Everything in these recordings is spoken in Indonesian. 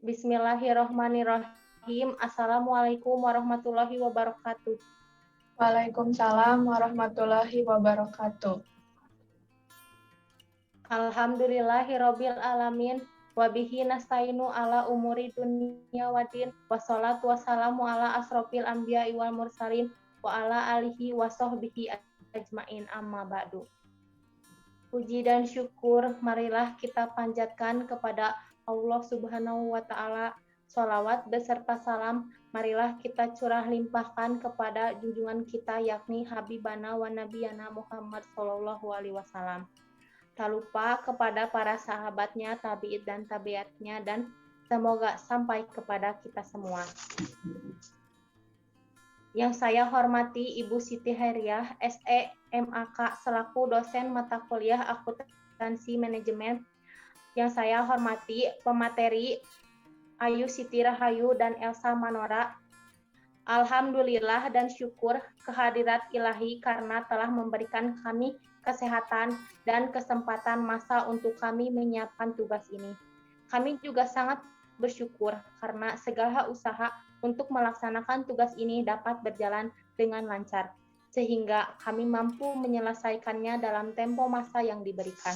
Bismillahirrahmanirrahim. Assalamualaikum warahmatullahi wabarakatuh. Waalaikumsalam warahmatullahi wabarakatuh. Alhamdulillahirabbil alamin. Wabihi nasta'inu ala umuri dunya waddin. Wassalatu wassalamu ala asrofil anbiya'i wal mursalin wa ala alihi wa sahbihi ajmain, amma ba'du. Puji dan syukur marilah kita panjatkan kepada Allah Subhanahu wa Ta'ala. Sholawat beserta salam marilah kita curah limpahkan kepada junjungan kita, yakni Habibana wa Nabiyana Muhammad Sallallahu Alaihi Wasallam. Tak lupa kepada para sahabatnya, tabi'in dan tabiatnya, dan semoga sampai kepada kita semua. Yang saya hormati Ibu Siti Hairiah, SE MAK selaku dosen mata kuliah Akuntansi Manajemen. Yang saya hormati pemateri Ayu Siti Rahayu dan Elsa Manora. Alhamdulillah dan syukur kehadirat ilahi karena telah memberikan kami kesehatan dan kesempatan masa untuk kami menyiapkan tugas ini. Kami juga sangat bersyukur karena segala usaha untuk melaksanakan tugas ini dapat berjalan dengan lancar, sehingga kami mampu menyelesaikannya dalam tempo masa yang diberikan.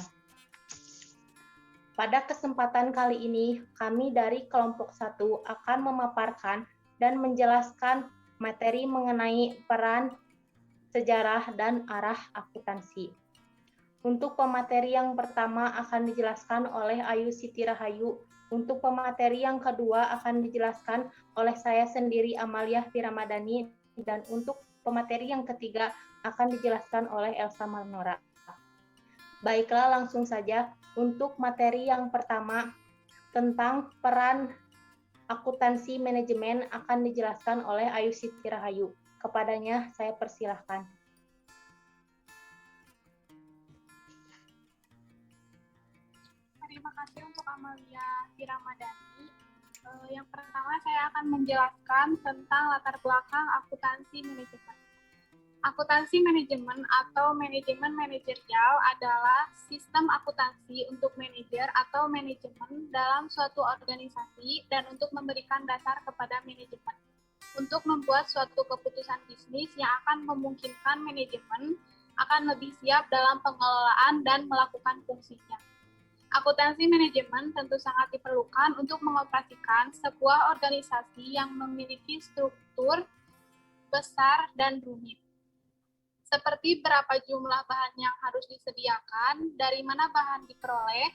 Pada kesempatan kali ini, kami dari kelompok 1 akan memaparkan dan menjelaskan materi mengenai peran, sejarah, dan arah akuntansi. Untuk pemateri yang pertama akan dijelaskan oleh Ayu Siti Rahayu. Untuk pemateri yang kedua akan dijelaskan oleh saya sendiri, Amalia Firamadani. Dan untuk pemateri yang ketiga akan dijelaskan oleh Elsa Manora. Baiklah, langsung saja. Untuk materi yang pertama tentang peran akuntansi manajemen akan dijelaskan oleh Ayu Siti Rahayu. Kepadanya saya persilahkan. Terima kasih untuk Amalia Firamadani. Yang pertama saya akan menjelaskan tentang latar belakang akuntansi manajemen. Akuntansi manajemen atau manajemen manajerial adalah sistem akuntansi untuk manajer atau manajemen dalam suatu organisasi dan untuk memberikan dasar kepada manajemen untuk membuat suatu keputusan bisnis yang akan memungkinkan manajemen akan lebih siap dalam pengelolaan dan melakukan fungsinya. Akuntansi manajemen tentu sangat diperlukan untuk mengoperasikan sebuah organisasi yang memiliki struktur besar dan rumit. Seperti berapa jumlah bahan yang harus disediakan, dari mana bahan diperoleh,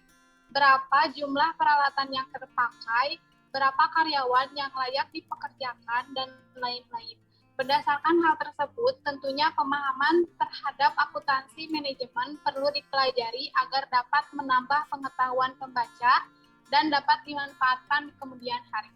berapa jumlah peralatan yang terpakai, berapa karyawan yang layak dipekerjakan, dan lain-lain. Berdasarkan hal tersebut, tentunya pemahaman terhadap akuntansi manajemen perlu dipelajari agar dapat menambah pengetahuan pembaca dan dapat dimanfaatkan di kemudian hari.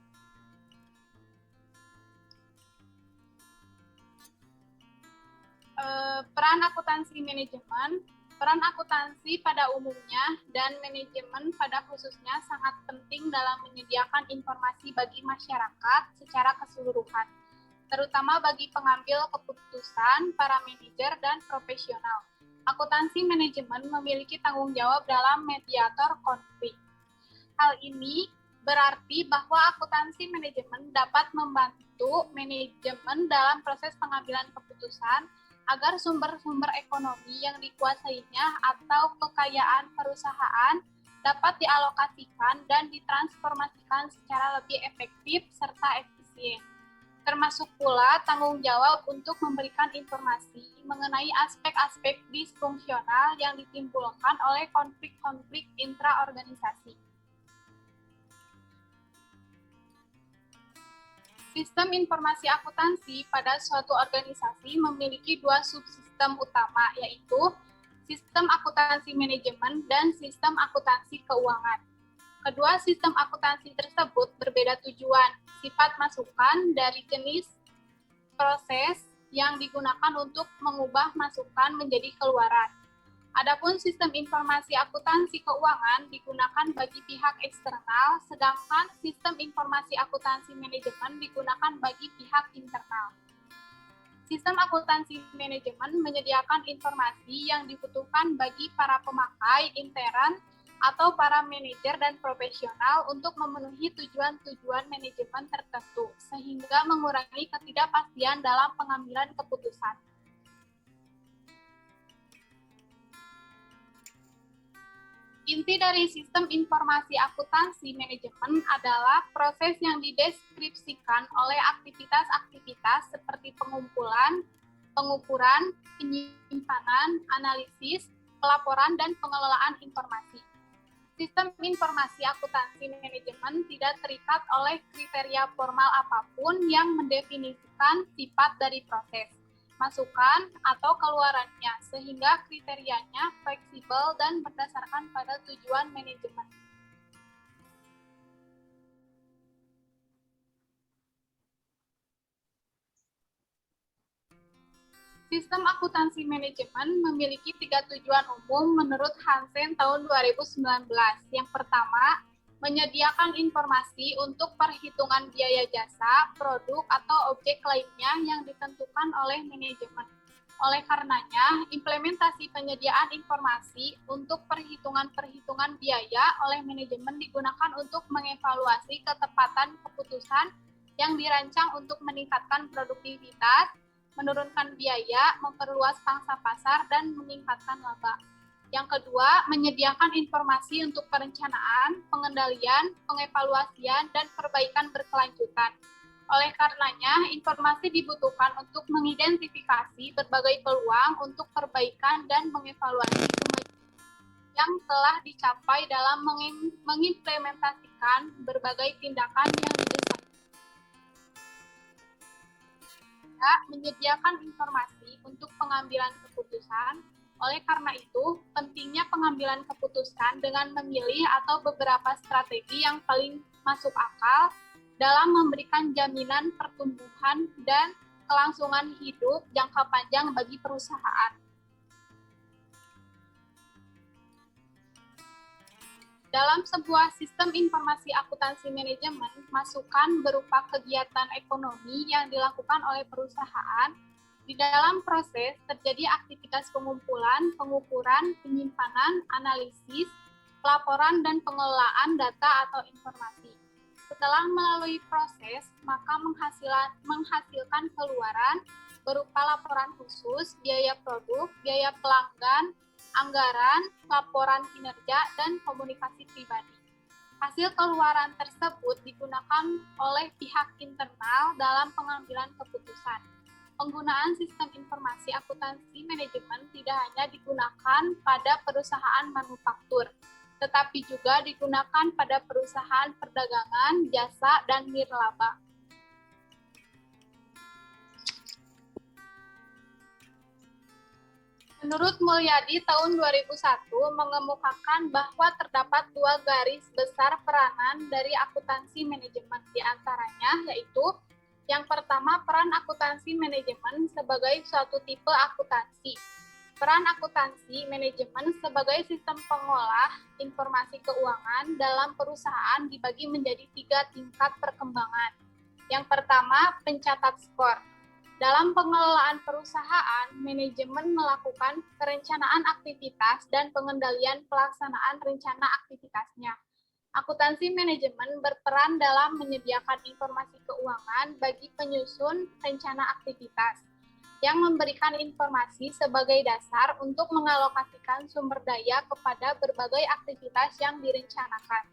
Peran akuntansi manajemen. Peran akuntansi pada umumnya dan manajemen pada khususnya sangat penting dalam menyediakan informasi bagi masyarakat secara keseluruhan, terutama bagi pengambil keputusan, para manajer, dan profesional. Akuntansi manajemen memiliki tanggung jawab dalam mediator konflik. Hal ini berarti bahwa akuntansi manajemen dapat membantu manajemen dalam proses pengambilan keputusan agar sumber-sumber ekonomi yang dikuasainya atau kekayaan perusahaan dapat dialokasikan dan ditransformasikan secara lebih efektif serta efisien. Termasuk pula tanggung jawab untuk memberikan informasi mengenai aspek-aspek disfungsional yang ditimbulkan oleh konflik-konflik intraorganisasi. Sistem informasi akuntansi pada suatu organisasi memiliki dua subsistem utama, yaitu sistem akuntansi manajemen dan sistem akuntansi keuangan. Kedua sistem akuntansi tersebut berbeda tujuan, sifat masukan dari jenis proses yang digunakan untuk mengubah masukan menjadi keluaran. Adapun sistem informasi akuntansi keuangan digunakan bagi pihak eksternal, sedangkan sistem informasi akuntansi manajemen digunakan bagi pihak internal. Sistem akuntansi manajemen menyediakan informasi yang dibutuhkan bagi para pemakai intern atau para manajer dan profesional untuk memenuhi tujuan-tujuan manajemen tertentu, sehingga mengurangi ketidakpastian dalam pengambilan keputusan. Inti dari sistem informasi akuntansi manajemen adalah proses yang dideskripsikan oleh aktivitas-aktivitas seperti pengumpulan, pengukuran, penyimpanan, analisis, pelaporan, dan pengelolaan informasi. Sistem informasi akuntansi manajemen tidak terikat oleh kriteria formal apapun yang mendefinisikan sifat dari proses, masukan, atau keluarannya, sehingga kriterianya fleksibel dan berdasarkan pada tujuan manajemen. Sistem akuntansi manajemen memiliki 3 tujuan umum menurut Hansen tahun 2019. Yang pertama, menyediakan informasi untuk perhitungan biaya jasa, produk, atau objek lainnya yang ditentukan oleh manajemen. Oleh karenanya, implementasi penyediaan informasi untuk perhitungan-perhitungan biaya oleh manajemen digunakan untuk mengevaluasi ketepatan keputusan yang dirancang untuk meningkatkan produktivitas, menurunkan biaya, memperluas pangsa pasar, dan meningkatkan laba. Yang kedua, menyediakan informasi untuk perencanaan, pengendalian, pengevaluasian, dan perbaikan berkelanjutan. Oleh karenanya, informasi dibutuhkan untuk mengidentifikasi berbagai peluang untuk perbaikan dan mengevaluasi kemajuan yang telah dicapai dalam mengimplementasikan berbagai tindakan yang didesain. Menyediakan informasi untuk pengambilan keputusan. Oleh karena itu, pentingnya pengambilan keputusan dengan memilih atau beberapa strategi yang paling masuk akal dalam memberikan jaminan pertumbuhan dan kelangsungan hidup jangka panjang bagi perusahaan. Dalam sebuah sistem informasi akuntansi manajemen, masukan berupa kegiatan ekonomi yang dilakukan oleh perusahaan. Di dalam proses terjadi aktivitas pengumpulan, pengukuran, penyimpanan, analisis, pelaporan, dan pengelolaan data atau informasi. Setelah melalui proses, maka menghasilkan keluaran berupa laporan khusus, biaya produk, biaya pelanggan, anggaran, laporan kinerja, dan komunikasi pribadi. Hasil keluaran tersebut digunakan oleh pihak internal dalam pengambilan keputusan. Penggunaan sistem informasi akuntansi manajemen tidak hanya digunakan pada perusahaan manufaktur, tetapi juga digunakan pada perusahaan perdagangan, jasa, dan nirlaba. Menurut Mulyadi tahun 2001 mengemukakan bahwa terdapat 2 garis besar peranan dari akuntansi manajemen, di antaranya yaitu yang pertama, peran akuntansi manajemen sebagai suatu tipe akuntansi. Peran akuntansi manajemen sebagai sistem pengolah informasi keuangan dalam perusahaan dibagi menjadi 3 tingkat perkembangan. Yang pertama, pencatat skor. Dalam pengelolaan perusahaan, manajemen melakukan perencanaan aktivitas dan pengendalian pelaksanaan rencana aktivitasnya. Akuntansi manajemen berperan dalam menyediakan informasi keuangan bagi penyusun rencana aktivitas, yang memberikan informasi sebagai dasar untuk mengalokasikan sumber daya kepada berbagai aktivitas yang direncanakan.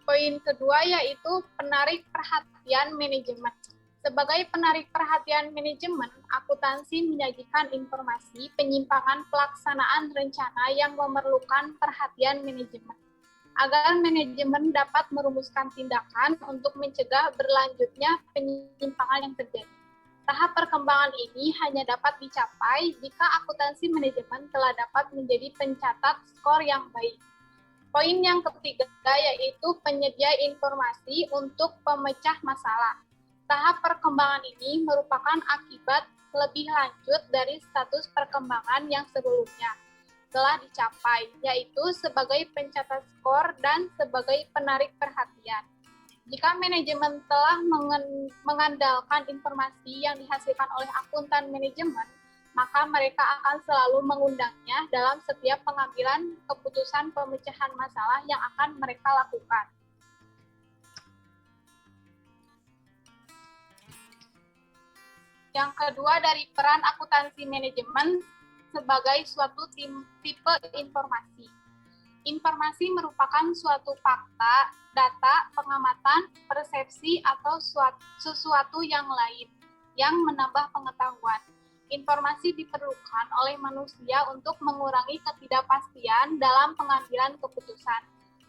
Poin kedua yaitu penarik perhatian manajemen. Sebagai penarik perhatian manajemen, akuntansi menyajikan informasi penyimpangan pelaksanaan rencana yang memerlukan perhatian manajemen, agar manajemen dapat merumuskan tindakan untuk mencegah berlanjutnya penyimpangan yang terjadi. Tahap perkembangan ini hanya dapat dicapai jika akuntansi manajemen telah dapat menjadi pencatat skor yang baik. Poin yang ketiga yaitu penyedia informasi untuk pemecah masalah. Tahap perkembangan ini merupakan akibat lebih lanjut dari status perkembangan yang sebelumnya telah dicapai, yaitu sebagai pencatat skor dan sebagai penarik perhatian. Jika manajemen telah mengandalkan informasi yang dihasilkan oleh akuntan manajemen, maka mereka akan selalu mengundangnya dalam setiap pengambilan keputusan pemecahan masalah yang akan mereka lakukan. Yang kedua, dari peran akuntansi manajemen sebagai suatu tipe informasi. Informasi merupakan suatu fakta, data, pengamatan, persepsi, atau sesuatu yang lain yang menambah pengetahuan. Informasi diperlukan oleh manusia untuk mengurangi ketidakpastian dalam pengambilan keputusan.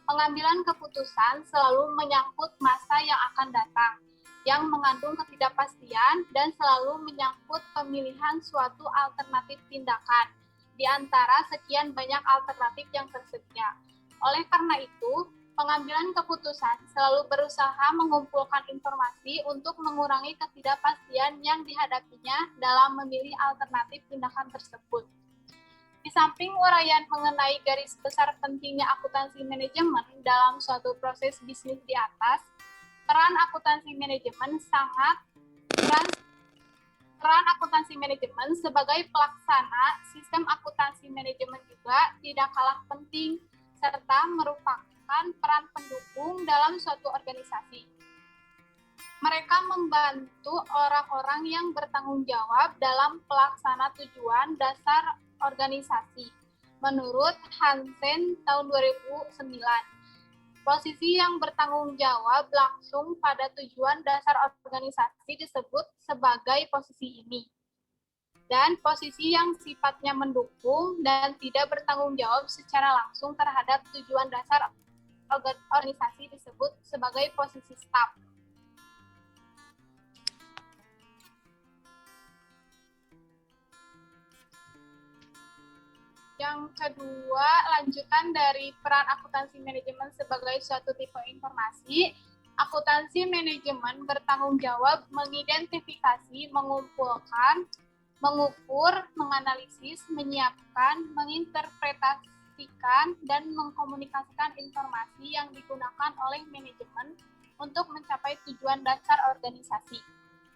Pengambilan keputusan selalu menyangkut masa yang akan datang, yang mengandung ketidakpastian dan selalu menyangkut pemilihan suatu alternatif tindakan di antara sekian banyak alternatif yang tersedia. Oleh karena itu, pengambilan keputusan selalu berusaha mengumpulkan informasi untuk mengurangi ketidakpastian yang dihadapinya dalam memilih alternatif tindakan tersebut. Di samping uraian mengenai garis besar pentingnya akuntansi manajemen dalam suatu proses bisnis di atas, peran akuntansi manajemen sebagai pelaksana sistem akuntansi manajemen juga tidak kalah penting serta merupakan peran pendukung dalam suatu organisasi. Mereka membantu orang-orang yang bertanggung jawab dalam pelaksana tujuan dasar organisasi menurut Hansen tahun 2009. Posisi yang bertanggung jawab langsung pada tujuan dasar organisasi disebut sebagai posisi ini. Dan posisi yang sifatnya mendukung dan tidak bertanggung jawab secara langsung terhadap tujuan dasar organisasi disebut sebagai posisi staf. Yang kedua, lanjutan dari peran akuntansi manajemen sebagai suatu tipe informasi. Akuntansi manajemen bertanggung jawab mengidentifikasi, mengumpulkan, mengukur, menganalisis, menyiapkan, menginterpretasikan, dan mengkomunikasikan informasi yang digunakan oleh manajemen untuk mencapai tujuan dasar organisasi.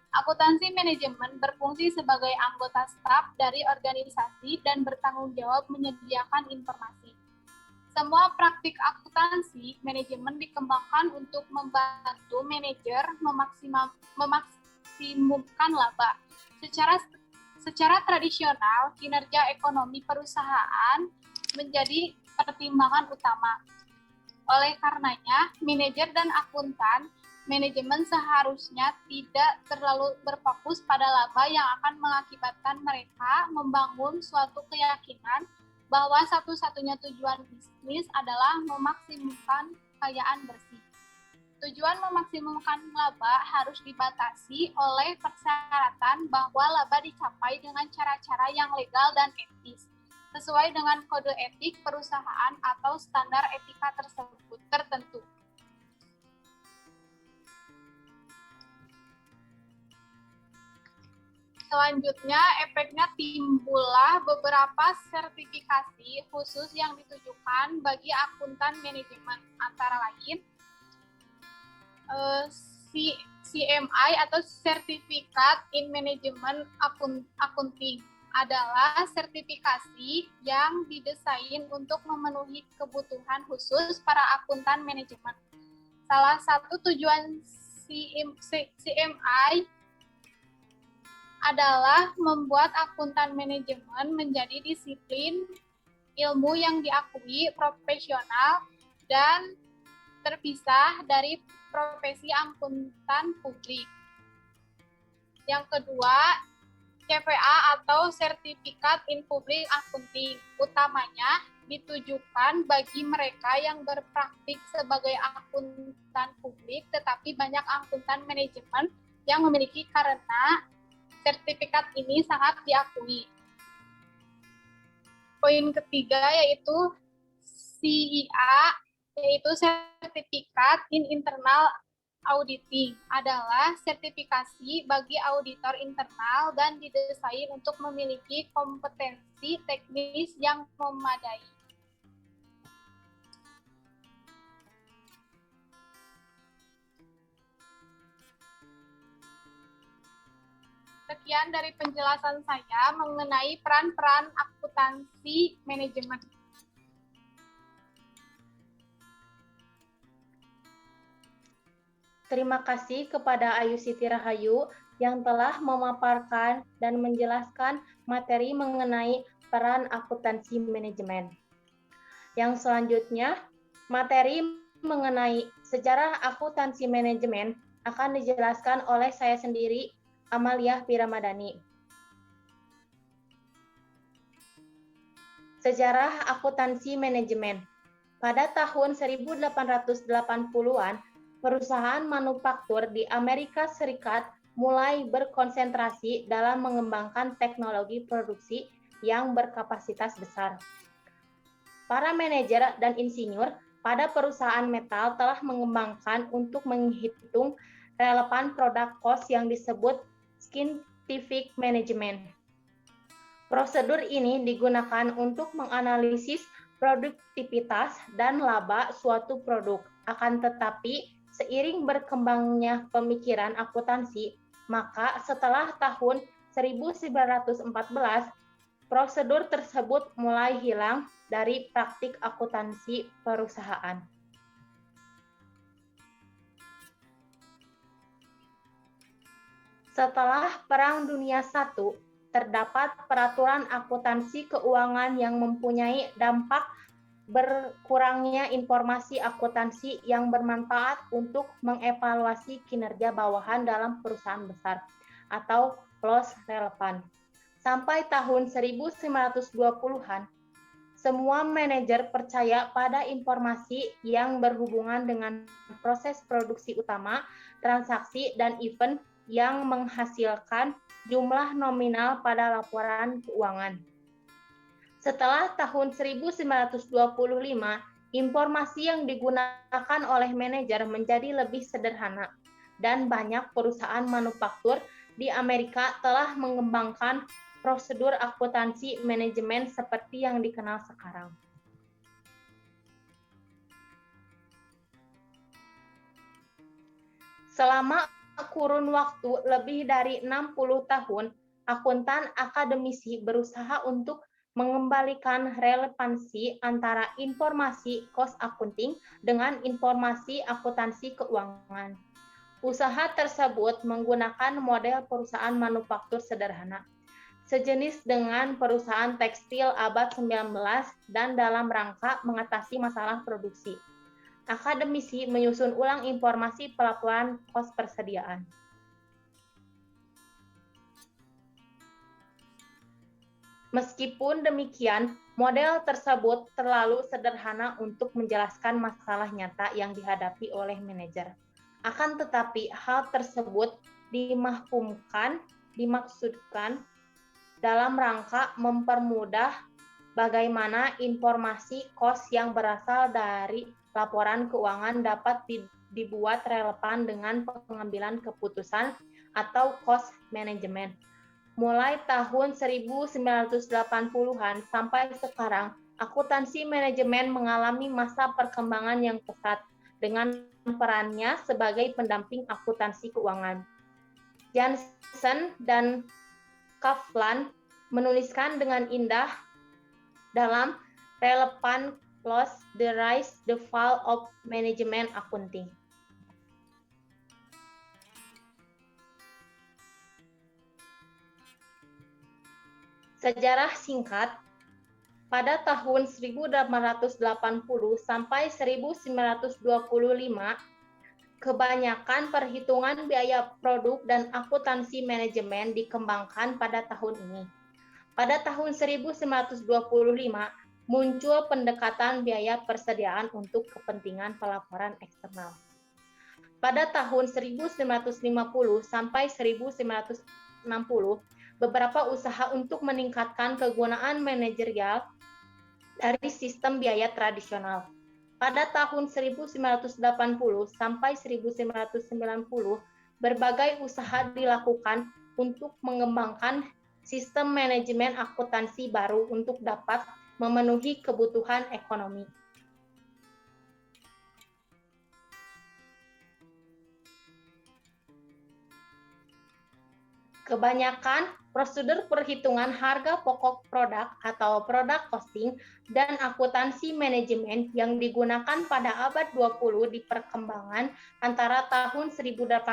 Akuntansi manajemen berfungsi sebagai anggota staf dari organisasi dan bertanggung jawab menyediakan informasi. Semua praktik akuntansi manajemen dikembangkan untuk membantu manajer memaksimumkan laba. Secara tradisional, kinerja ekonomi perusahaan menjadi pertimbangan utama. Oleh karenanya, manajer dan akuntan manajemen seharusnya tidak terlalu berfokus pada laba yang akan mengakibatkan mereka membangun suatu keyakinan bahwa satu-satunya tujuan bisnis adalah memaksimumkan kekayaan bersih. Tujuan memaksimumkan laba harus dibatasi oleh persyaratan bahwa laba dicapai dengan cara-cara yang legal dan etis, sesuai dengan kode etik perusahaan atau standar etika tersebut tertentu. Selanjutnya, efeknya timbullah beberapa sertifikasi khusus yang ditujukan bagi akuntan manajemen, antara lain CMI atau Certificate in Management Accounting adalah sertifikasi yang didesain untuk memenuhi kebutuhan khusus para akuntan manajemen. Salah satu tujuan CMI adalah membuat akuntan manajemen menjadi disiplin ilmu yang diakui profesional dan terpisah dari profesi akuntan publik. Yang kedua, CPA atau Certificate in Public Accounting, utamanya ditujukan bagi mereka yang berpraktik sebagai akuntan publik, tetapi banyak akuntan manajemen yang memiliki karena sertifikat ini sangat diakui. Poin ketiga yaitu CIA, yaitu Certificate in Internal Auditing, adalah sertifikasi bagi auditor internal dan didesain untuk memiliki kompetensi teknis yang memadai. Sekian dari penjelasan saya mengenai peran-peran akuntansi manajemen. Terima kasih kepada Ayu Siti Rahayu yang telah memaparkan dan menjelaskan materi mengenai peran akuntansi manajemen. Yang selanjutnya, materi mengenai sejarah akuntansi manajemen akan dijelaskan oleh saya sendiri, Amalia Piramadani. Sejarah akuntansi manajemen. Pada tahun 1880-an, perusahaan manufaktur di Amerika Serikat mulai berkonsentrasi dalam mengembangkan teknologi produksi yang berkapasitas besar. Para manajer dan insinyur pada perusahaan metal telah mengembangkan untuk menghitung relevan produk cost yang disebut scientific management. Prosedur ini digunakan untuk menganalisis produktivitas dan laba suatu produk. Akan tetapi, seiring berkembangnya pemikiran akuntansi, maka setelah tahun 1914, prosedur tersebut mulai hilang dari praktik akuntansi perusahaan. Setelah Perang Dunia I, terdapat peraturan akuntansi keuangan yang mempunyai dampak berkurangnya informasi akuntansi yang bermanfaat untuk mengevaluasi kinerja bawahan dalam perusahaan besar atau loss relevan. Sampai tahun 1920-an, semua manajer percaya pada informasi yang berhubungan dengan proses produksi utama, transaksi, dan event yang menghasilkan jumlah nominal pada laporan keuangan. Setelah tahun 1925, informasi yang digunakan oleh manajer menjadi lebih sederhana, dan banyak perusahaan manufaktur di Amerika telah mengembangkan prosedur akuntansi manajemen seperti yang dikenal sekarang. Selama kurun waktu lebih dari 60 tahun, akuntan akademisi berusaha untuk mengembalikan relevansi antara informasi cost accounting dengan informasi akuntansi keuangan. Usaha tersebut menggunakan model perusahaan manufaktur sederhana, sejenis dengan perusahaan tekstil abad 19 dan dalam rangka mengatasi masalah produksi. Akademisi menyusun ulang informasi pelaporan kos persediaan. Meskipun demikian, model tersebut terlalu sederhana untuk menjelaskan masalah nyata yang dihadapi oleh manajer. Akan tetapi, hal tersebut dimaksudkan dalam rangka mempermudah bagaimana informasi kos yang berasal dari laporan keuangan dapat dibuat relevan dengan pengambilan keputusan atau cost management. Mulai tahun 1980-an sampai sekarang, akuntansi manajemen mengalami masa perkembangan yang pesat dengan perannya sebagai pendamping akuntansi keuangan. Jansen dan Kaplan menuliskan dengan indah dalam Relevant Clause The Rise, The Fall of Management Accounting. Sejarah singkat, pada tahun 1880 sampai 1925, kebanyakan perhitungan biaya produk dan akuntansi manajemen dikembangkan pada tahun ini. Pada tahun 1925, muncul pendekatan biaya persediaan untuk kepentingan pelaporan eksternal. Pada tahun 1950 sampai 1960, beberapa usaha untuk meningkatkan kegunaan manajerial dari sistem biaya tradisional. Pada tahun 1980 sampai 1990, berbagai usaha dilakukan untuk mengembangkan sistem manajemen akuntansi baru untuk dapat memenuhi kebutuhan ekonomi. Kebanyakan prosedur perhitungan harga pokok produk atau product costing dan akuntansi manajemen yang digunakan pada abad 20 di perkembangan antara tahun 1880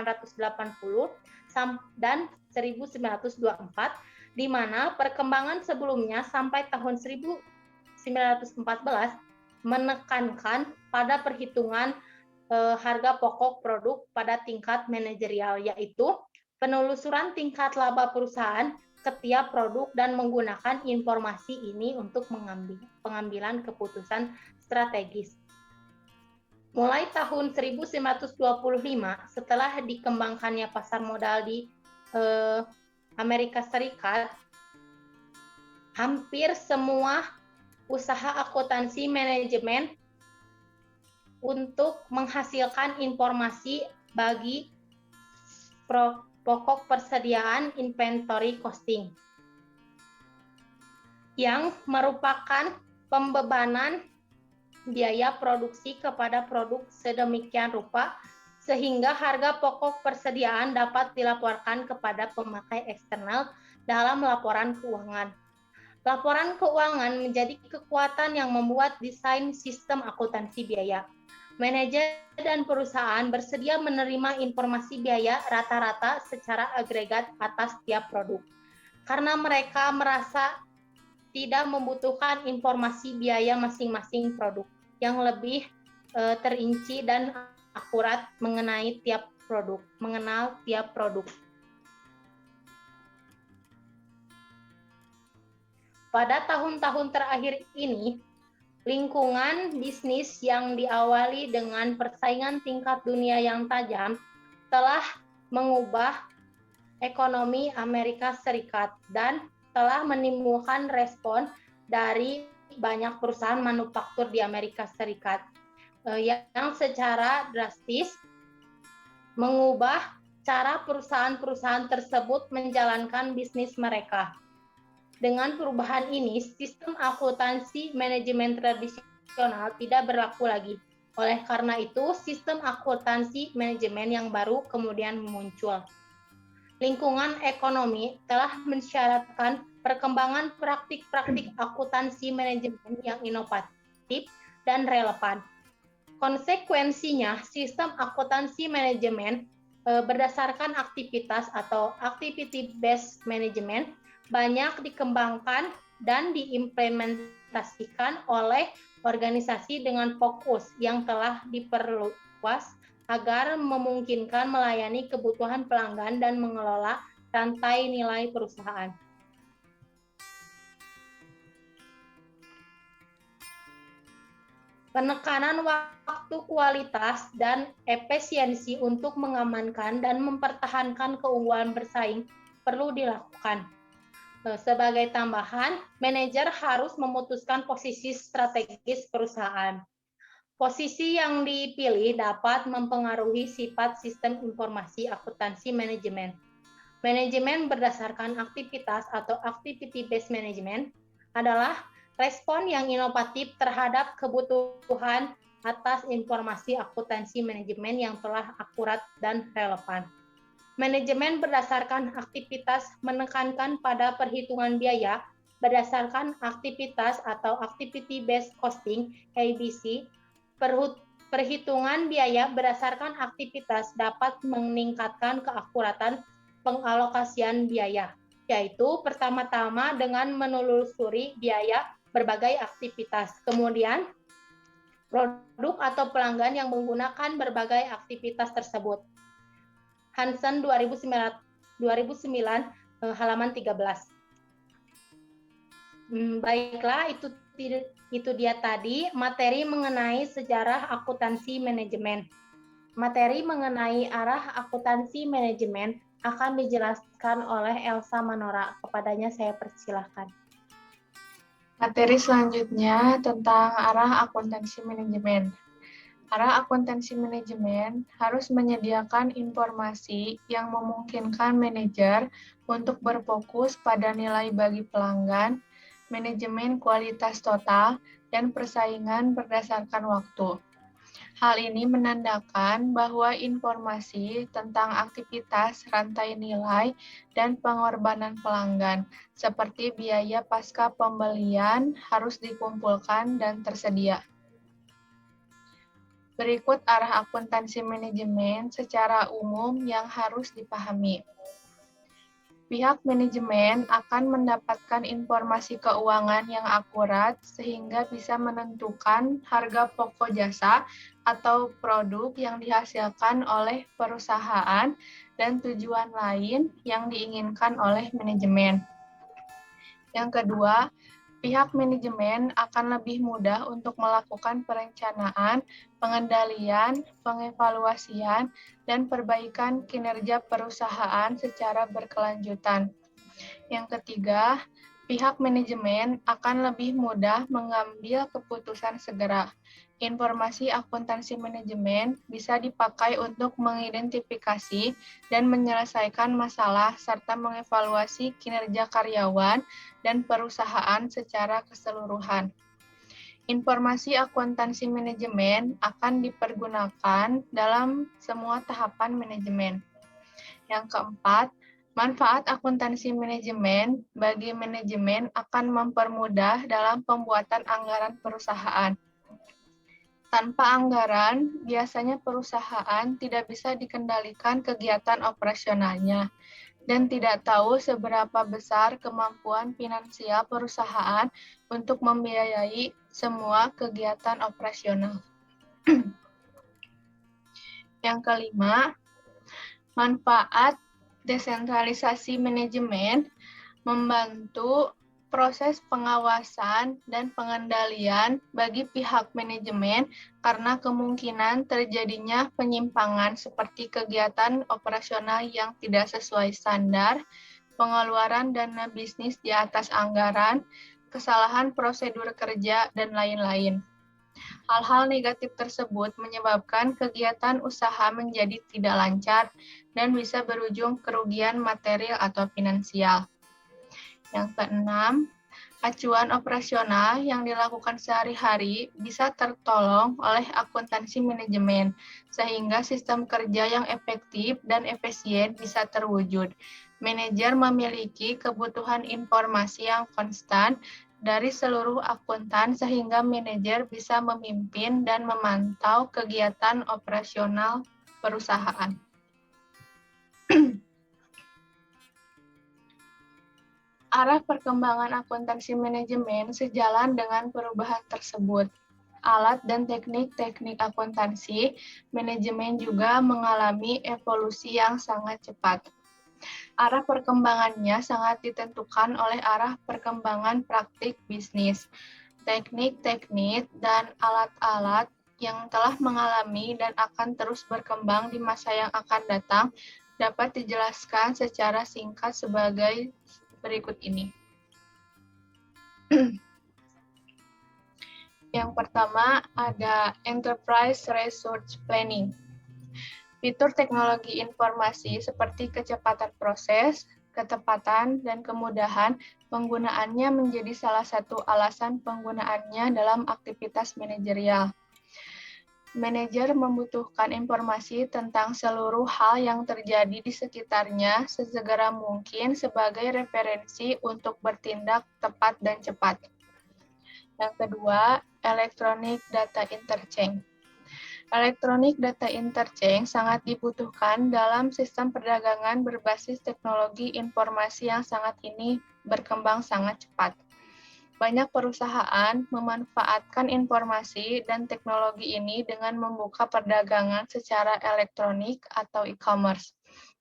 dan 1924, di mana perkembangan sebelumnya sampai tahun 1914 menekankan pada perhitungan harga pokok produk pada tingkat manajerial, yaitu penelusuran tingkat laba perusahaan setiap produk dan menggunakan informasi ini untuk pengambilan keputusan strategis. Mulai tahun 1925, setelah dikembangkannya pasar modal di Amerika Serikat, hampir semua usaha akuntansi manajemen untuk menghasilkan informasi bagi pokok persediaan inventory costing, yang merupakan pembebanan biaya produksi kepada produk sedemikian rupa sehingga harga pokok persediaan dapat dilaporkan kepada pemakai eksternal dalam laporan keuangan. Laporan keuangan menjadi kekuatan yang membuat desain sistem akuntansi biaya. Manajer dan perusahaan bersedia menerima informasi biaya rata-rata secara agregat atas tiap produk, karena mereka merasa tidak membutuhkan informasi biaya masing-masing produk yang lebih terinci dan akurat mengenal tiap produk. Pada tahun-tahun terakhir ini, lingkungan bisnis yang diawali dengan persaingan tingkat dunia yang tajam telah mengubah ekonomi Amerika Serikat dan telah menimbulkan respon dari banyak perusahaan manufaktur di Amerika Serikat yang secara drastis mengubah cara perusahaan-perusahaan tersebut menjalankan bisnis mereka. Dengan perubahan ini, sistem akuntansi manajemen tradisional tidak berlaku lagi. Oleh karena itu, sistem akuntansi manajemen yang baru kemudian muncul. Lingkungan ekonomi telah mensyaratkan perkembangan praktik-praktik akuntansi manajemen yang inovatif dan relevan. Konsekuensinya, sistem akuntansi manajemen berdasarkan aktivitas atau activity-based management banyak dikembangkan dan diimplementasikan oleh organisasi dengan fokus yang telah diperluas agar memungkinkan melayani kebutuhan pelanggan dan mengelola rantai nilai perusahaan. Penekanan waktu, kualitas, dan efisiensi untuk mengamankan dan mempertahankan keunggulan bersaing perlu dilakukan. Sebagai tambahan, manajer harus memutuskan posisi strategis perusahaan. Posisi yang dipilih dapat mempengaruhi sifat sistem informasi akuntansi manajemen. Manajemen berdasarkan aktivitas atau activity-based management adalah respon yang inovatif terhadap kebutuhan atas informasi akuntansi manajemen yang telah akurat dan relevan. Manajemen berdasarkan aktivitas menekankan pada perhitungan biaya berdasarkan aktivitas atau activity-based costing (ABC). Perhitungan biaya berdasarkan aktivitas dapat meningkatkan keakuratan pengalokasian biaya, yaitu pertama-tama dengan menelusuri biaya berbagai aktivitas, kemudian produk atau pelanggan yang menggunakan berbagai aktivitas tersebut. Hansen 2009 halaman 13. Baiklah, itu dia tadi materi mengenai sejarah akuntansi manajemen. Materi mengenai arah akuntansi manajemen akan dijelaskan oleh Elsa Manora. Kepadanya saya persilahkan. Materi selanjutnya tentang arah akuntansi manajemen. Arah akuntansi manajemen harus menyediakan informasi yang memungkinkan manajer untuk berfokus pada nilai bagi pelanggan, manajemen kualitas total, dan persaingan berdasarkan waktu. Hal ini menandakan bahwa informasi tentang aktivitas rantai nilai dan pengorbanan pelanggan, seperti biaya pasca pembelian, harus dikumpulkan dan tersedia. Berikut arah akuntansi manajemen secara umum yang harus dipahami. Pihak manajemen akan mendapatkan informasi keuangan yang akurat sehingga bisa menentukan harga pokok jasa atau produk yang dihasilkan oleh perusahaan dan tujuan lain yang diinginkan oleh manajemen. Yang kedua, pihak manajemen akan lebih mudah untuk melakukan perencanaan, pengendalian, pengevaluasian, dan perbaikan kinerja perusahaan secara berkelanjutan. Yang ketiga, pihak manajemen akan lebih mudah mengambil keputusan segera. Informasi akuntansi manajemen bisa dipakai untuk mengidentifikasi dan menyelesaikan masalah serta mengevaluasi kinerja karyawan dan perusahaan secara keseluruhan. Informasi akuntansi manajemen akan dipergunakan dalam semua tahapan manajemen. Yang keempat, manfaat akuntansi manajemen bagi manajemen akan mempermudah dalam pembuatan anggaran perusahaan. Tanpa anggaran, biasanya perusahaan tidak bisa dikendalikan kegiatan operasionalnya dan tidak tahu seberapa besar kemampuan finansial perusahaan untuk membiayai semua kegiatan operasional. Yang kelima, manfaat desentralisasi manajemen membantu proses pengawasan dan pengendalian bagi pihak manajemen karena kemungkinan terjadinya penyimpangan seperti kegiatan operasional yang tidak sesuai standar, pengeluaran dana bisnis di atas anggaran, kesalahan prosedur kerja, dan lain-lain. Hal-hal negatif tersebut menyebabkan kegiatan usaha menjadi tidak lancar dan bisa berujung kerugian material atau finansial. Yang keenam, acuan operasional yang dilakukan sehari-hari bisa tertolong oleh akuntansi manajemen, sehingga sistem kerja yang efektif dan efisien bisa terwujud. Manajer memiliki kebutuhan informasi yang konstan dari seluruh akuntan sehingga manajer bisa memimpin dan memantau kegiatan operasional perusahaan. Arah perkembangan akuntansi manajemen sejalan dengan perubahan tersebut. Alat dan teknik-teknik akuntansi manajemen juga mengalami evolusi yang sangat cepat. Arah perkembangannya sangat ditentukan oleh arah perkembangan praktik bisnis. Teknik-teknik dan alat-alat yang telah mengalami dan akan terus berkembang di masa yang akan datang dapat dijelaskan secara singkat sebagai berikut ini. Yang pertama ada Enterprise Resource Planning. Fitur teknologi informasi seperti kecepatan proses, ketepatan, dan kemudahan penggunaannya menjadi salah satu alasan penggunaannya dalam aktivitas manajerial. Manajer membutuhkan informasi tentang seluruh hal yang terjadi di sekitarnya sesegera mungkin sebagai referensi untuk bertindak tepat dan cepat. Yang kedua, Electronic Data Interchange. Electronic Data Interchange sangat dibutuhkan dalam sistem perdagangan berbasis teknologi informasi yang sangat ini berkembang sangat cepat. Banyak perusahaan memanfaatkan informasi dan teknologi ini dengan membuka perdagangan secara elektronik atau e-commerce,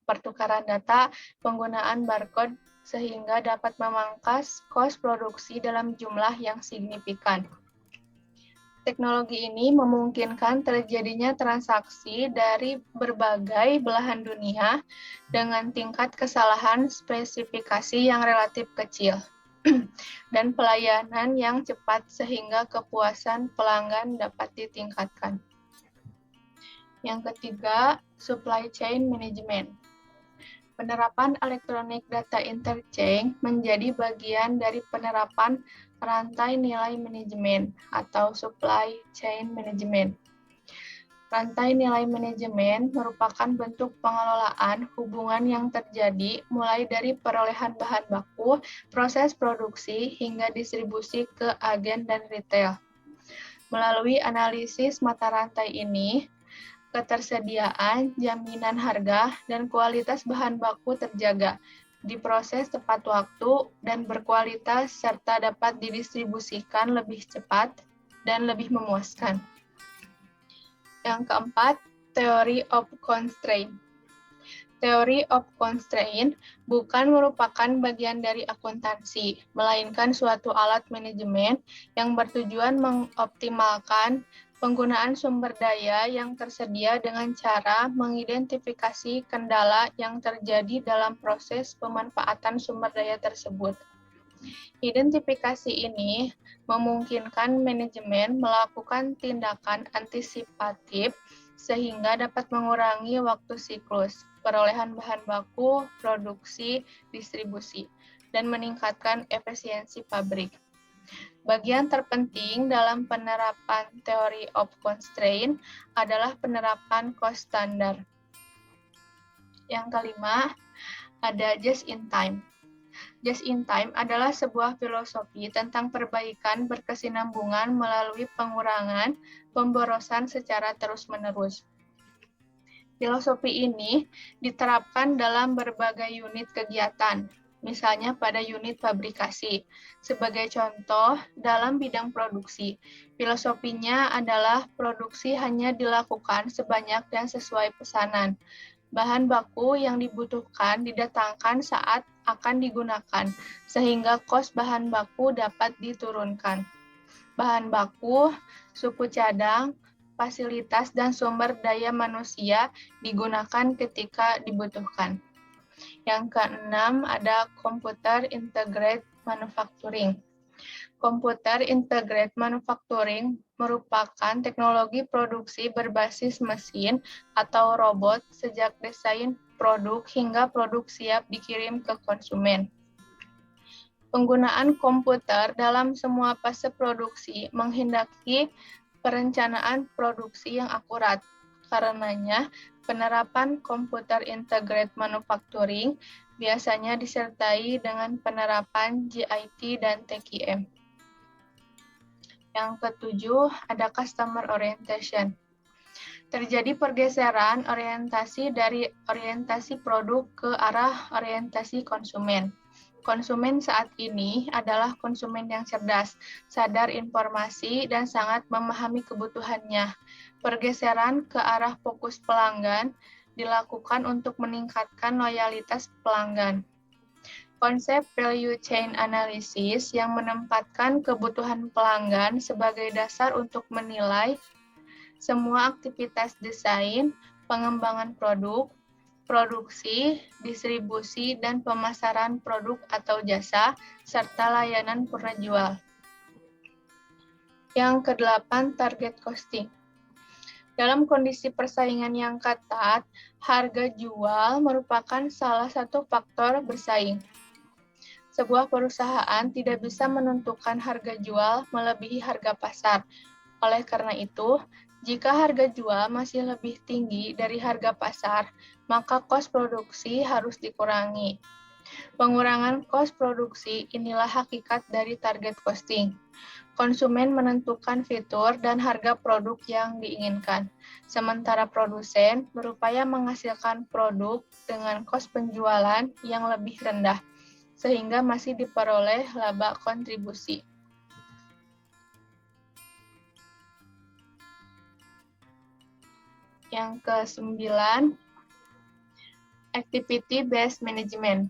pertukaran data, penggunaan barcode, sehingga dapat memangkas kos produksi dalam jumlah yang signifikan. Teknologi ini memungkinkan terjadinya transaksi dari berbagai belahan dunia dengan tingkat kesalahan spesifikasi yang relatif kecil dan pelayanan yang cepat sehingga kepuasan pelanggan dapat ditingkatkan. Yang ketiga, Supply Chain Management. Penerapan Electronic Data Interchange menjadi bagian dari penerapan rantai nilai manajemen atau Supply Chain Management. Rantai nilai manajemen merupakan bentuk pengelolaan hubungan yang terjadi mulai dari perolehan bahan baku, proses produksi, hingga distribusi ke agen dan retail. Melalui analisis mata rantai ini, ketersediaan, jaminan harga, dan kualitas bahan baku terjaga, diproses tepat waktu, dan berkualitas, serta dapat didistribusikan lebih cepat dan lebih memuaskan. Yang keempat, Theory of Constraint. Theory of Constraint bukan merupakan bagian dari akuntansi, melainkan suatu alat manajemen yang bertujuan mengoptimalkan penggunaan sumber daya yang tersedia dengan cara mengidentifikasi kendala yang terjadi dalam proses pemanfaatan sumber daya tersebut. Identifikasi ini memungkinkan manajemen melakukan tindakan antisipatif sehingga dapat mengurangi waktu siklus, perolehan bahan baku, produksi, distribusi, dan meningkatkan efisiensi pabrik. Bagian terpenting dalam penerapan Theory of Constraint adalah penerapan cost standard. Yang kelima, ada just in time. Just in time adalah sebuah filosofi tentang perbaikan berkesinambungan melalui pengurangan pemborosan secara terus-menerus. Filosofi ini diterapkan dalam berbagai unit kegiatan, misalnya pada unit fabrikasi. Sebagai contoh, dalam bidang produksi, filosofinya adalah produksi hanya dilakukan sebanyak dan sesuai pesanan. Bahan baku yang dibutuhkan didatangkan saat akan digunakan, sehingga kos bahan baku dapat diturunkan. Bahan baku, suku cadang, fasilitas, dan sumber daya manusia digunakan ketika dibutuhkan. Yang keenam, ada Computer Integrated Manufacturing. Computer Integrated Manufacturing merupakan teknologi produksi berbasis mesin atau robot sejak desain produk hingga produk siap dikirim ke konsumen. Penggunaan komputer dalam semua fase produksi menghendaki perencanaan produksi yang akurat. Karenanya, penerapan Computer Integrated Manufacturing biasanya disertai dengan penerapan GIT dan TQM. Yang ketujuh, ada Customer Orientation. Terjadi pergeseran orientasi dari orientasi produk ke arah orientasi konsumen. Konsumen saat ini adalah konsumen yang cerdas, sadar informasi, dan sangat memahami kebutuhannya. Pergeseran ke arah fokus pelanggan dilakukan untuk meningkatkan loyalitas pelanggan. Konsep value chain analysis yang menempatkan kebutuhan pelanggan sebagai dasar untuk menilai semua aktivitas desain, pengembangan produk, produksi, distribusi, dan pemasaran produk atau jasa, serta layanan purna jual. Yang kedelapan, target costing. Dalam kondisi persaingan yang ketat, harga jual merupakan salah satu faktor bersaing. Sebuah perusahaan tidak bisa menentukan harga jual melebihi harga pasar. Oleh karena itu, jika harga jual masih lebih tinggi dari harga pasar, maka kos produksi harus dikurangi. Pengurangan kos produksi inilah hakikat dari target costing. Konsumen menentukan fitur dan harga produk yang diinginkan, sementara produsen berupaya menghasilkan produk dengan kos penjualan yang lebih rendah, sehingga masih diperoleh laba kontribusi. Yang ke-9, Activity-Based Management.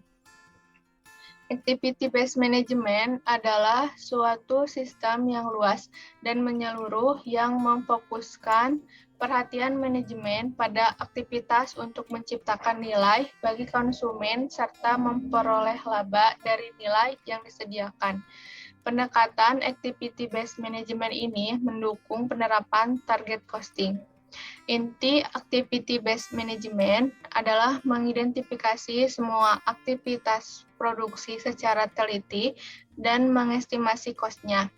Activity-Based Management adalah suatu sistem yang luas dan menyeluruh yang memfokuskan perhatian manajemen pada aktivitas untuk menciptakan nilai bagi konsumen serta memperoleh laba dari nilai yang disediakan. Pendekatan Activity-Based Management ini mendukung penerapan target costing. Inti Activity-Based Management adalah mengidentifikasi semua aktivitas produksi secara teliti dan mengestimasi kosnya.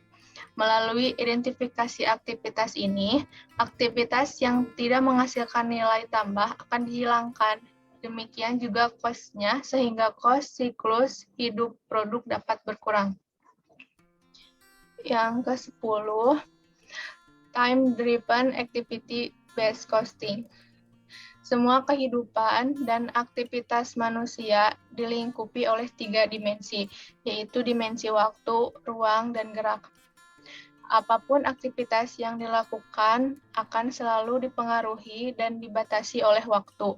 Melalui identifikasi aktivitas ini, aktivitas yang tidak menghasilkan nilai tambah akan dihilangkan. Demikian juga cost-nya, sehingga cost siklus hidup produk dapat berkurang. Yang ke-10, time-driven activity-based costing. Semua kehidupan dan aktivitas manusia dilingkupi oleh 3 dimensi, yaitu dimensi waktu, ruang, dan gerak. Apapun aktivitas yang dilakukan akan selalu dipengaruhi dan dibatasi oleh waktu.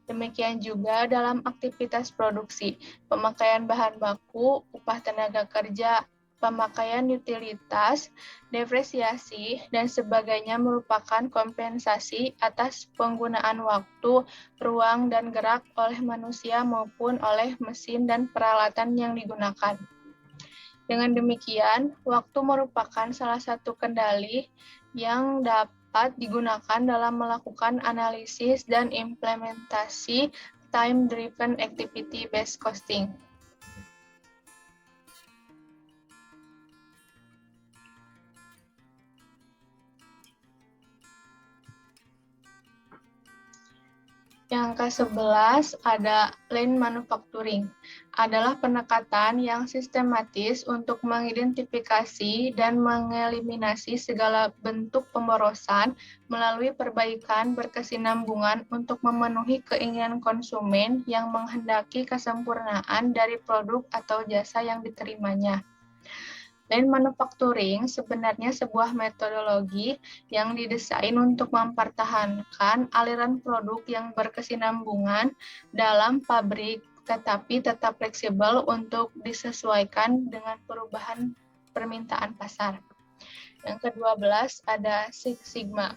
Demikian juga dalam aktivitas produksi, pemakaian bahan baku, upah tenaga kerja, pemakaian utilitas, depresiasi, dan sebagainya merupakan kompensasi atas penggunaan waktu, ruang, dan gerak oleh manusia maupun oleh mesin dan peralatan yang digunakan. Dengan demikian, waktu merupakan salah satu kendali yang dapat digunakan dalam melakukan analisis dan implementasi time-driven activity-based costing. Yang ke-11 ada lean manufacturing, adalah pendekatan yang sistematis untuk mengidentifikasi dan mengeliminasi segala bentuk pemborosan melalui perbaikan berkesinambungan untuk memenuhi keinginan konsumen yang menghendaki kesempurnaan dari produk atau jasa yang diterimanya. Lean manufacturing sebenarnya sebuah metodologi yang didesain untuk mempertahankan aliran produk yang berkesinambungan dalam pabrik, tetapi tetap fleksibel untuk disesuaikan dengan perubahan permintaan pasar. Yang ke-12 ada Six Sigma.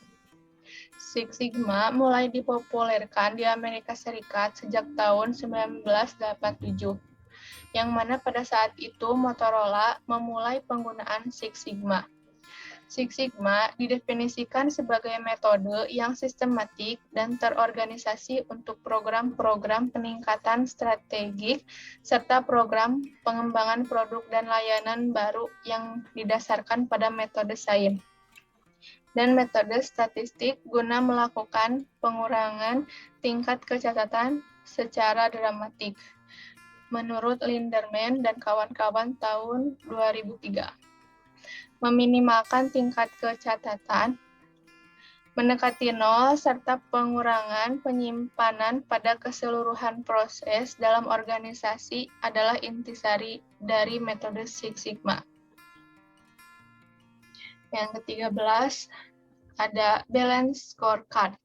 Six Sigma mulai dipopulerkan di Amerika Serikat sejak tahun 1987. Yang mana pada saat itu Motorola memulai penggunaan Six Sigma. Six Sigma didefinisikan sebagai metode yang sistematik dan terorganisasi untuk program-program peningkatan strategik serta program pengembangan produk dan layanan baru yang didasarkan pada metode sains dan metode statistik guna melakukan pengurangan tingkat kecacatan secara dramatik. Menurut Linderman dan kawan-kawan tahun 2003. Meminimalkan tingkat kecacatan, mendekati nol, serta pengurangan penyimpanan pada keseluruhan proses dalam organisasi adalah intisari dari metode Six Sigma. Yang ke-13 ada Balance Scorecard.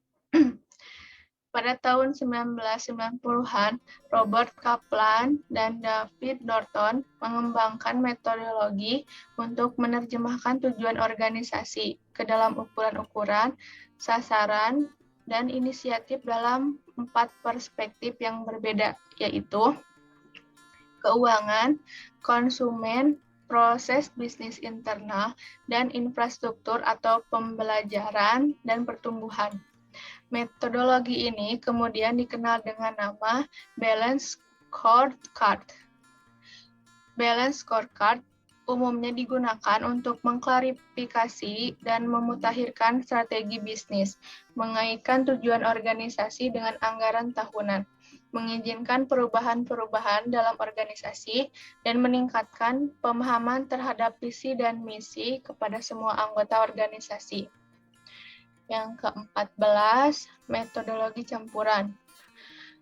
Pada tahun 1990-an, Robert Kaplan dan David Norton mengembangkan metodologi untuk menerjemahkan tujuan organisasi ke dalam ukuran-ukuran, sasaran, dan inisiatif dalam 4 perspektif yang berbeda, yaitu keuangan, konsumen, proses bisnis internal, dan infrastruktur atau pembelajaran dan pertumbuhan. Metodologi ini kemudian dikenal dengan nama Balance Scorecard. Balance Scorecard umumnya digunakan untuk mengklarifikasi dan memutakhirkan strategi bisnis, mengaitkan tujuan organisasi dengan anggaran tahunan, mengizinkan perubahan-perubahan dalam organisasi, dan meningkatkan pemahaman terhadap visi dan misi kepada semua anggota organisasi. Yang ke-14, metodologi campuran.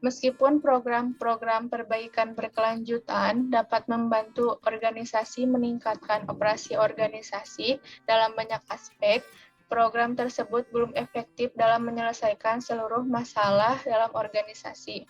Meskipun program-program perbaikan berkelanjutan dapat membantu organisasi meningkatkan operasi organisasi dalam banyak aspek, program tersebut belum efektif dalam menyelesaikan seluruh masalah dalam organisasi.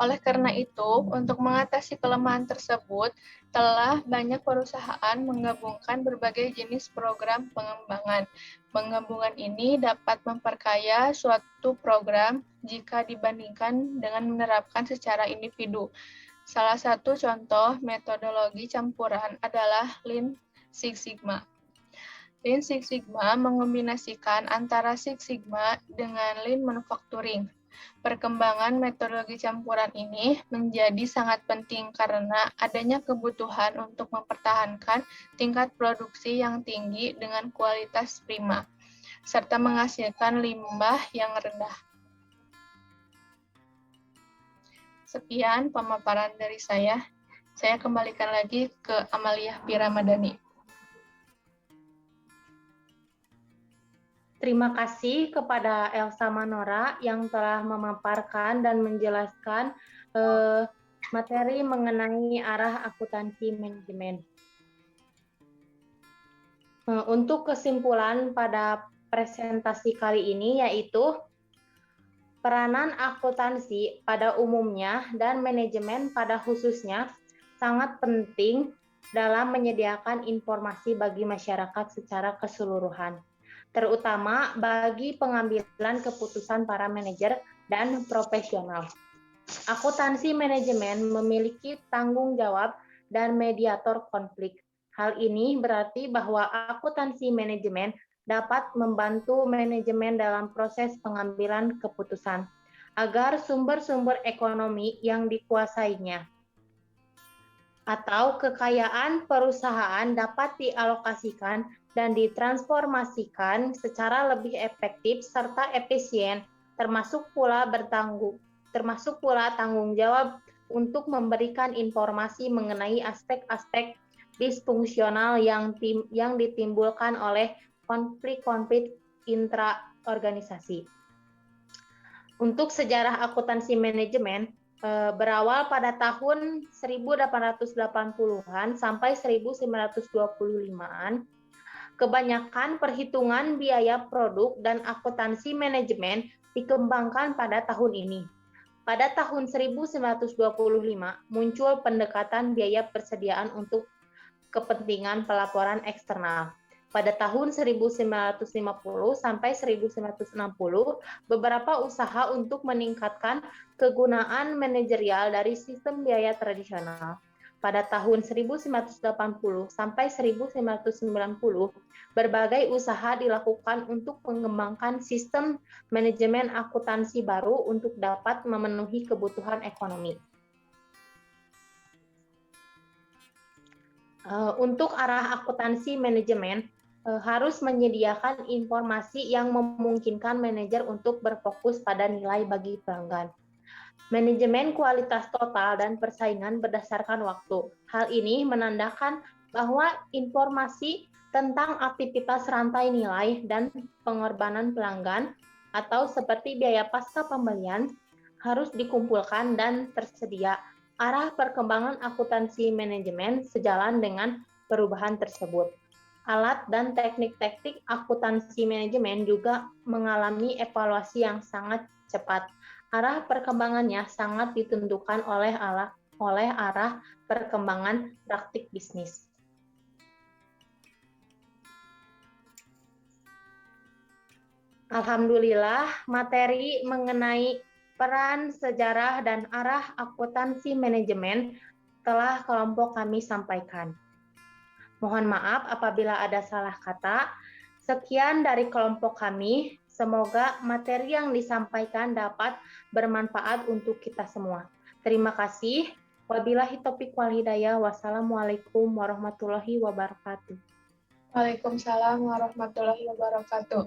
Oleh karena itu, untuk mengatasi kelemahan tersebut, telah banyak perusahaan menggabungkan berbagai jenis program pengembangan. Penggabungan ini dapat memperkaya suatu program jika dibandingkan dengan menerapkan secara individu. Salah satu contoh metodologi campuran adalah Lean Six Sigma. Lean Six Sigma mengombinasikan antara Six Sigma dengan Lean Manufacturing. Perkembangan metodologi campuran ini menjadi sangat penting karena adanya kebutuhan untuk mempertahankan tingkat produksi yang tinggi dengan kualitas prima, serta menghasilkan limbah yang rendah. Sekian pemaparan dari saya. Saya kembalikan lagi ke Amalia Piramadani. Terima kasih kepada Elsa Manora yang telah memaparkan dan menjelaskan materi mengenai arah akuntansi manajemen. Untuk kesimpulan pada presentasi kali ini yaitu peranan akuntansi pada umumnya dan manajemen pada khususnya sangat penting dalam menyediakan informasi bagi masyarakat secara keseluruhan, terutama bagi pengambilan keputusan para manajer dan profesional. Akuntansi manajemen memiliki tanggung jawab dan mediator konflik. Hal ini berarti bahwa akuntansi manajemen dapat membantu manajemen dalam proses pengambilan keputusan agar sumber-sumber ekonomi yang dikuasainya atau kekayaan perusahaan dapat dialokasikan dan ditransformasikan secara lebih efektif serta efisien, termasuk pula tanggung jawab untuk memberikan informasi mengenai aspek-aspek disfungsional yang ditimbulkan oleh konflik-konflik intraorganisasi. Untuk sejarah akuntansi manajemen, berawal pada tahun 1880-an sampai 1925-an, kebanyakan perhitungan biaya produk dan akuntansi manajemen dikembangkan pada tahun ini. Pada tahun 1925, muncul pendekatan biaya persediaan untuk kepentingan pelaporan eksternal. Pada tahun 1950 sampai 1960, beberapa usaha untuk meningkatkan kegunaan manajerial dari sistem biaya tradisional. Pada tahun 1980 sampai 1990, berbagai usaha dilakukan untuk mengembangkan sistem manajemen akuntansi baru untuk dapat memenuhi kebutuhan ekonomi. Untuk arah akuntansi manajemen, harus menyediakan informasi yang memungkinkan manajer untuk berfokus pada nilai bagi pelanggan. Manajemen kualitas total dan persaingan berdasarkan waktu. Hal ini menandakan bahwa informasi tentang aktivitas rantai nilai dan pengorbanan pelanggan atau seperti biaya pasca pembelian harus dikumpulkan dan tersedia. Arah perkembangan akuntansi manajemen sejalan dengan perubahan tersebut. Alat dan teknik-teknik akuntansi manajemen juga mengalami evaluasi yang sangat cepat. Arah perkembangannya sangat ditentukan oleh arah perkembangan praktik bisnis. Alhamdulillah, materi mengenai peran, sejarah, dan arah akuntansi manajemen telah kelompok kami sampaikan. Mohon maaf apabila ada salah kata. Sekian dari kelompok kami. Semoga materi yang disampaikan dapat bermanfaat untuk kita semua. Terima kasih. Wabillahi taufiq wal hidayah. Wassalamualaikum warahmatullahi wabarakatuh. Waalaikumsalam warahmatullahi wabarakatuh.